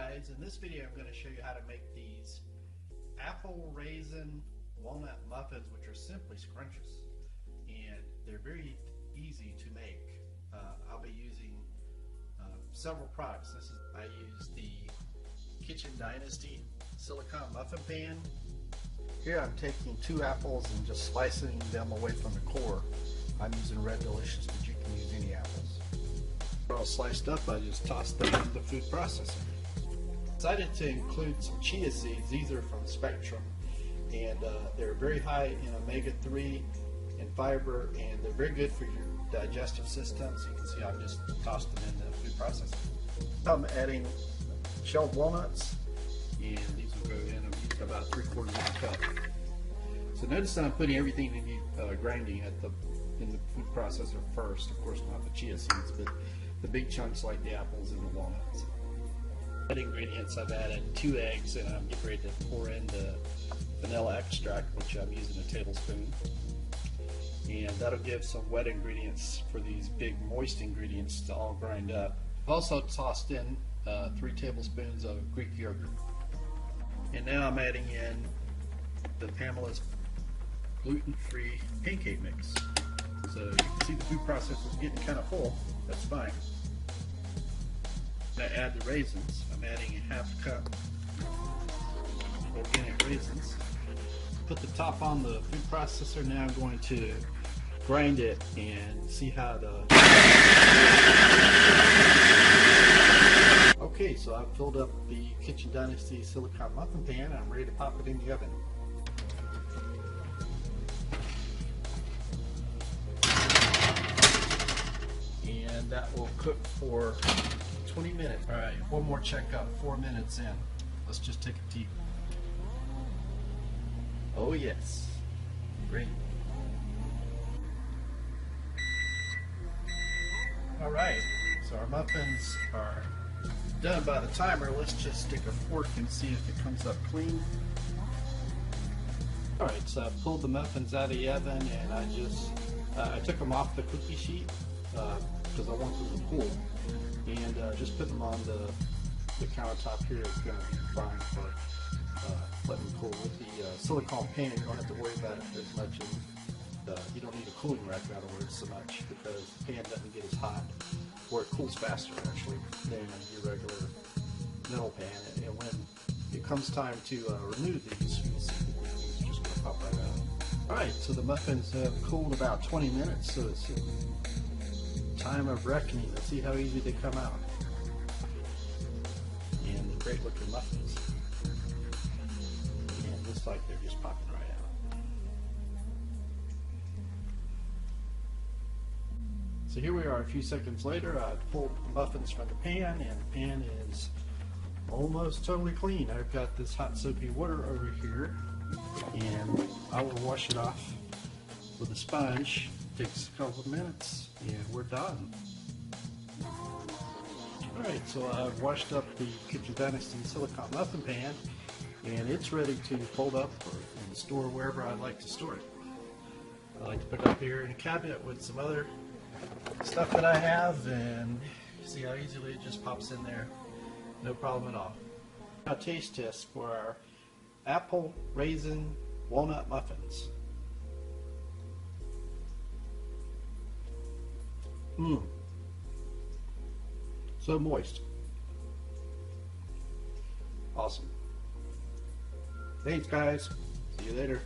guys, in this video I'm going to show you how to make these apple raisin walnut muffins, which are simply scrumptious, and they're very easy to make. I'll be using several products. I use the Kitchen Dynasty silicone muffin pan. Here I'm taking 2 apples and just slicing them away from the core. I'm using Red Delicious, but you can use any apples. They're all sliced up. I just tossed them in the food processor. Decided to include some chia seeds. These are from Spectrum, and they're very high in omega-3 and fiber, and they're very good for your digestive system. So you can see I've just tossed them in the food processor. I'm adding shelled walnuts, and these will go in. I'm using about 3/4 of a cup. So notice that I'm putting everything in grinding in the food processor first. Of course, not the chia seeds, but the big chunks like the apples and the walnuts. Ingredients, I've added 2 eggs, and I'm getting ready to pour in the vanilla extract, which I'm using a tablespoon, and that'll give some wet ingredients for these big moist ingredients to all grind up. I've also tossed in 3 tablespoons of Greek yogurt, and now I'm adding in the Pamela's gluten-free pancake mix. So you can see the food processor is getting kind of full. That's fine. I add the raisins. I'm adding a 1/2 cup organic raisins. Put the top on the food processor. Now I'm going to grind it and see how the... Okay, so I've filled up the Kitchen Dynasty silicone muffin pan. I'm ready to pop it in the oven. And that will cook for 20 minutes. All right, one more checkup, 4 minutes in. Let's just take a peek. Oh yes, great. All right, so our muffins are done by the timer. Let's just stick a fork and see if it comes up clean. All right, so I pulled the muffins out of the oven, and I took them off the cookie sheet because I want them to cool. And just putting them on the countertop here is going to be fine for letting them cool. With the silicone pan, you don't have to worry about it as much as you don't need a cooling rack, in other words, so much, because the pan doesn't get as hot, or it cools faster actually than your regular metal pan. And when it comes time to remove these, you'll see it's just going to pop right out. Alright, so the muffins have cooled about 20 minutes, so it's time of reckoning. Let's see how easy they come out. And the great looking muffins. And looks like they're just popping right out. So here we are a few seconds later. I pulled the muffins from the pan, and the pan is almost totally clean. I've got this hot soapy water over here, and I will wash it off with a sponge. Takes a couple of minutes, and we're done. Alright, so I've washed up the Kitchen Dynasty silicone muffin pan, and it's ready to fold up and store wherever I'd like to store it. I like to put it up here in a cabinet with some other stuff that I have, and see how easily it just pops in there. No problem at all. Now, taste test for our apple raisin walnut muffins. So moist. Awesome. Thanks, guys. See you later.